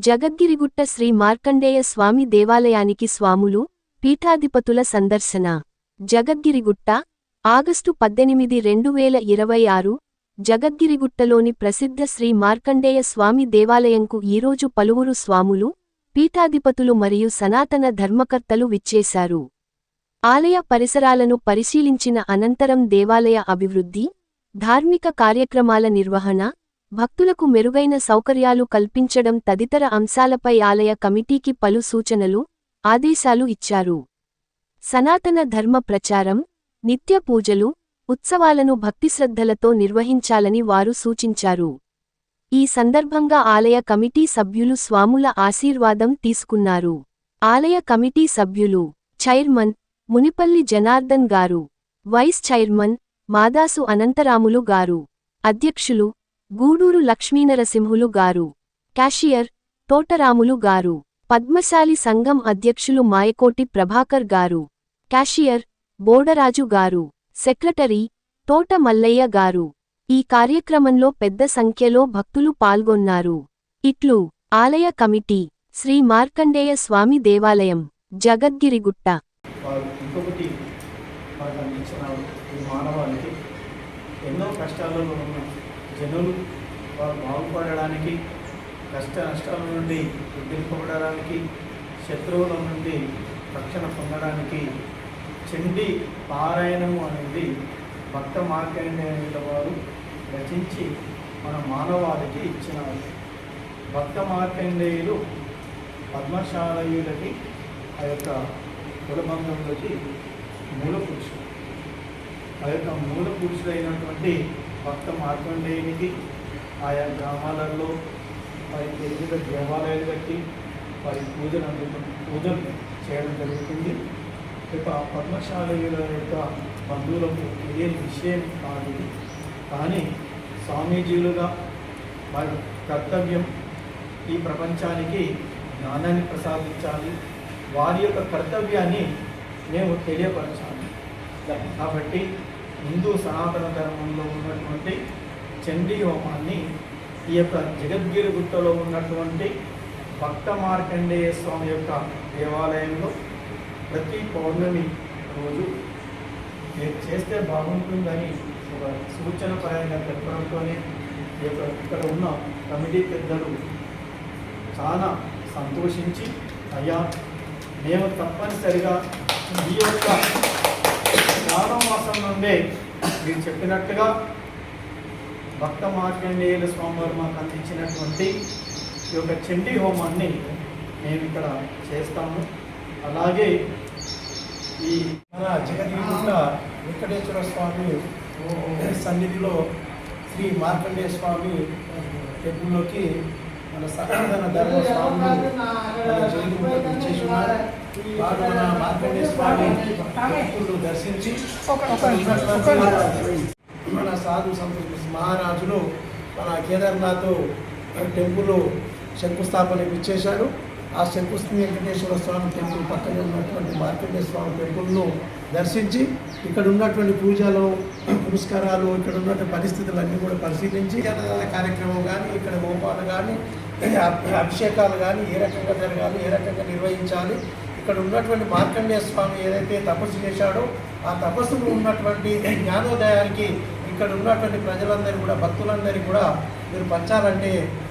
జగద్గిరిగుట్ట శ్రీ మార్కండేయ స్వామి దేవాలయానికి స్వాములు, పీఠాధిపతుల సందర్శన. జగద్గిరిగుట్ట, ఆగస్టు 18, 2026. జగద్గిరిగుట్టలోని ప్రసిద్ధ శ్రీ మార్కండేయ స్వామి దేవాలయంకు ఈరోజు పలువురు స్వాములు, పీఠాధిపతులు మరియు సనాతన ధర్మకర్తలు విచ్చేశారు. ఆలయ పరిసరాలను పరిశీలించిన అనంతరం దేవాలయ అభివృద్ధి, ధార్మిక కార్యక్రమాల నిర్వహణ, భక్తులకు మెరుగైన సౌకర్యాలు కల్పించడం తదితర అంశాలపై ఆలయ కమిటీకి పలు సూచనలు, ఆదేశాలు ఇచ్చారు. సనాతన ధర్మ ప్రచారం, నిత్య పూజలు, ఉత్సవాలను భక్తిశ్రద్ధలతో నిర్వహించాలని వారు సూచించారు. ఈ సందర్భంగా ఆలయ కమిటీ సభ్యులు స్వాముల ఆశీర్వాదం తీసుకున్నారు. ఆలయ కమిటీ సభ్యులు: చైర్మన్ మునిపల్లి జనార్దన్ గారు, వైస్ చైర్మన్ మాదాసు అనంతరాములు గారు, అధ్యక్షులు గూడూరు లక్ష్మీనరసింహులు గారు, క్యాషియర్ తోటరాములు గారు, పద్మశాలి సంఘం అధ్యక్షులు మాయకోటి ప్రభాకర్ గారు, క్యాషియర్ బోడరాజు గారు, సెక్రటరీ తోట మల్లయ్య గారు. ఈ కార్యక్రమంలో పెద్ద సంఖ్యలో భక్తులు పాల్గొన్నారు. ఇట్లు ఆలయ కమిటీ, శ్రీ మార్కండేయ స్వామి దేవాలయం, జగద్గిరిగుట్ట. ఎన్నో కష్టాలలో ఉన్న జనులు వారు బాగుపడడానికి, కష్ట నష్టాల నుండి ఉద్రింపబడడానికి, శత్రువుల నుండి రక్షణ పొందడానికి చండీ పారాయణము అనేది భక్త మార్కండేయుల వారు రచించి మన మానవాళికి ఇచ్చినారు. భక్త మార్కండేయులు పద్మశాలయులకి ఆ యొక్క కులబంధంలోకి మూల పురుషుడు. ఆ యొక్క మూల పురుషుడైనటువంటి భక్త మార్కండేయునికి ఆయా గ్రామాలలో వారి వివిధ దేవాలయాలు కట్టి వారి పూజలు చేయడం జరుగుతుంది. ఇక పద్మశాలయుల యొక్క బంధువులకు తెలియని విషయం కాదు. కానీ స్వామీజీలుగా వారి కర్తవ్యం ఈ ప్రపంచానికి జ్ఞానాన్ని ప్రసాదించాలి, వారి యొక్క కర్తవ్యాన్ని మేము తెలియపరచాలి. కాబట్టి హిందూ సనాతన ధర్మంలో ఉన్నటువంటి చండీ హోమాన్ని ఈ యొక్క జగద్గిరిగుట్టలో ఉన్నటువంటి భక్త మార్కండేయ స్వామి యొక్క దేవాలయంలో ప్రతి పౌర్ణమి రోజు మీరు చేస్తే బాగుంటుందని ఒక సూచన పరంగా చెప్పడంతోనే ఇక్కడ ఉన్న కమిటీ పెద్దలు చాలా సంతోషించి, అయ్యా మేము తప్పనిసరిగా ఈ యొక్క మాసం నుండే మీరు చెప్పినట్టుగా భక్త మార్కండేయుల స్వామివారు మాకు అందించినటువంటి ఈ యొక్క చండీ హోమాన్ని మేము ఇక్కడ చేస్తాము. అలాగే ఈ మన జగద్గిరిగుట్ట వెంకటేశ్వర స్వామి సన్నిధిలో శ్రీ మార్కండేయ స్వామి టెంపుల్లోకి మన సనాతన ధర్మ స్వాములు చేసి ఉన్నారు. వారు మన మార్కండేయ స్వామి టెంపుల్ దర్శించి మన సాధు సంత మహారాజులు మన కేదార్నాథ్ టెంపుల్ శంకుస్థాపనకు ఇచ్చేశారు. ఆ శంకుస్థాపన వెంకటేశ్వర స్వామి టెంపుల్ పక్కనే ఉన్నటువంటి మార్కండేయ స్వామి టెంపుల్ను దర్శించి ఇక్కడ ఉన్నటువంటి పూజలు, పురస్కారాలు, ఇక్కడ ఉన్నటువంటి పరిస్థితులన్నీ కూడా పరిశీలించి కార్యక్రమం కానీ, ఇక్కడ హోమాలు కానీ, అభిషేకాలు కానీ ఏ రకంగా జరగాలి, ఏ రకంగా నిర్వహించాలి, ఇక్కడ ఉన్నటువంటి మార్కండేయ స్వామి ఏదైతే తపస్సు చేశాడో ఆ తపస్సులో ఉన్నటువంటి జ్ఞానోదయానికి ఇక్కడ ఉన్నటువంటి ప్రజలందరూ కూడా, భక్తులందరికీ కూడా మీరు పంచాలంటే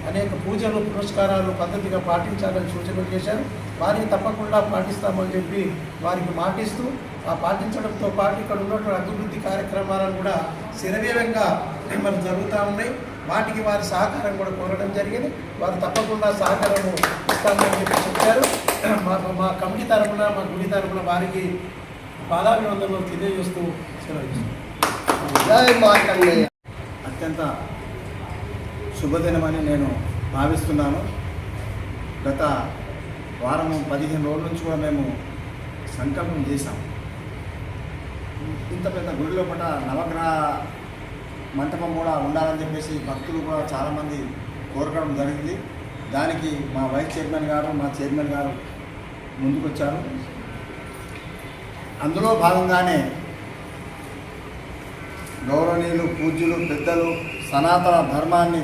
అనేక పూజలు, పురస్కారాలు పద్ధతిగా పాటించాలని సూచనలు చేశారు. వారికి తప్పకుండా పాటిస్తామని చెప్పి వారికి మాటిస్తూ, ఆ పాటించడంతో పాటు ఇక్కడ ఉన్నటువంటి అభివృద్ధి కార్యక్రమాలను కూడా శరవేగంగా మరి జరుగుతూ ఉన్నాయి. వాటికి వారి సహకారం కూడా కోరడం జరిగింది. వారు తప్పకుండా సహకారం ఇస్తామని చెప్పి చెప్పారు. మా కమిటీ తరఫున, మా గుడి తరఫున వారికి పాదాభివందనలు తెలియజేస్తూ సెలవు. అత్యంత శుభదినమని నేను భావిస్తున్నాను. గత వారం 15 రోజుల నుంచి కూడా మేము సంకల్పం చేశాం. ఇంత పెద్ద గుడి లోపల నవగ్రహ మంటపం కూడా ఉండాలని చెప్పేసి భక్తులు కూడా చాలామంది కోరడం జరిగింది. దానికి మా వైస్ చైర్మన్ గారు, మా చైర్మన్ గారు ముందుకొచ్చారు. అందులో భాగంగానే గౌరవనీయులు, పూజ్యులు, పెద్దలు సనాతన ధర్మాన్ని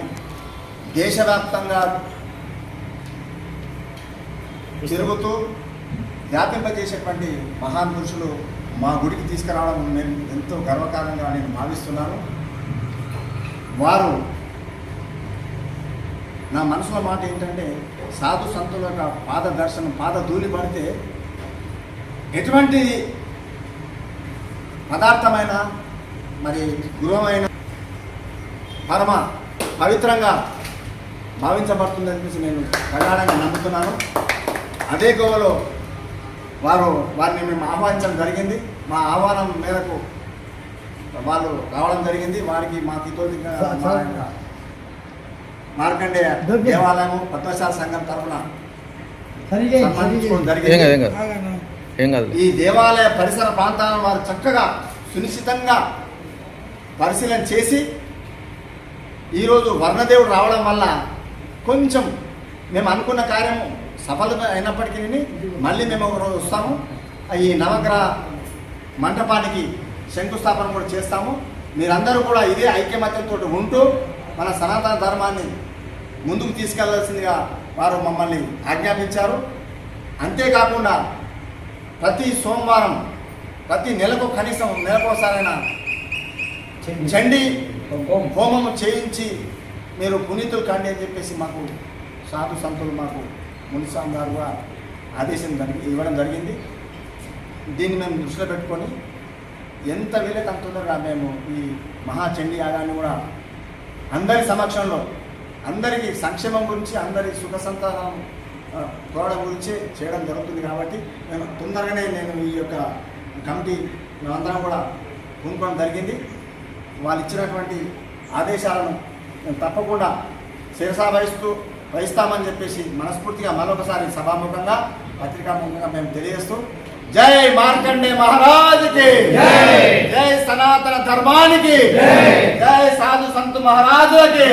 దేశవ్యాప్తంగా తిరుగుతూ వ్యాపింపజేసేటువంటి మహాన్ పురుషులు మా గుడికి తీసుకురావడం నేను ఎంతో గర్వకారణంగా నేను భావిస్తున్నాను. వారు నా మనసులో మాట ఏంటంటే, సాధు సంతుల యొక్క పాద దర్శనం, పాద ధూళి పడితే ఎటువంటి పదార్థమైన మరి గృహమైన పరమ పవిత్రంగా భావించబడుతుందని చెప్పేసి నేను ప్రగాఢంగా నమ్ముతున్నాను. అదే గోవలో వారిని మేము ఆహ్వానించడం జరిగింది. మా ఆహ్వానం మేరకు వాళ్ళు రావడం జరిగింది. వారికి మా హితోధికంగా మార్కండేయ దేవాలయం పద్మశాల సంఘం తరఫున సన్మానించుకోవడం జరిగింది. ఈ దేవాలయ పరిసర ప్రాంతాలను వారు చక్కగా సునిశ్చితంగా పరిశీలన చేసి ఈరోజు వర్ణదేవుడు రావడం వల్ల కొంచెం మేము అనుకున్న కార్యం సఫలం అయినప్పటికీ మళ్ళీ మేము ఒక రోజు వస్తాము. ఈ నవగ్రహ మంటపానికి శంకుస్థాపన కూడా చేస్తాము. మీరందరూ కూడా ఇదే ఐక్యమత్యంతో ఉంటూ మన సనాతన ధర్మాన్ని ముందుకు తీసుకెళ్లాల్సిందిగా వారు మమ్మల్ని ఆజ్ఞాపించారు. అంతేకాకుండా ప్రతి సోమవారం ప్రతి నెలకు కనీసం నెలకోసారైనా చండీ హోమము చేయించి మీరు పునీతులు కండి అని చెప్పేసి మాకు సాధు సంతులు మాకు మునిస్వామి గారుగా ఆదేశం ఇవ్వడం జరిగింది. దీన్ని మేము దృష్టిలో పెట్టుకొని ఎంత వీలైతే అంత తొందరగా మేము ఈ మహాచండీ యాగాన్ని కూడా అందరి సమక్షంలో అందరికీ సంక్షేమం గురించి, అందరి సుఖ సంతానం కోవడం గురించి చేయడం జరుగుతుంది. కాబట్టి మేము తొందరగానే నేను ఈ యొక్క కమిటీ మేమందరం కూడా పూనుకోవడం జరిగింది. వాళ్ళు ఇచ్చినటువంటి ఆదేశాలను మేము తప్పకుండా శిరసా వహిస్తామని చెప్పేసి మనస్ఫూర్తిగా మరొకసారి సభాముఖంగా పత్రికాముఖంగా మేము తెలియజేస్తూ, జై మార్కండే మహారాజుకి, జై సనాతన ధర్మానికి, జై సాధు సంతు మహారాజుకి.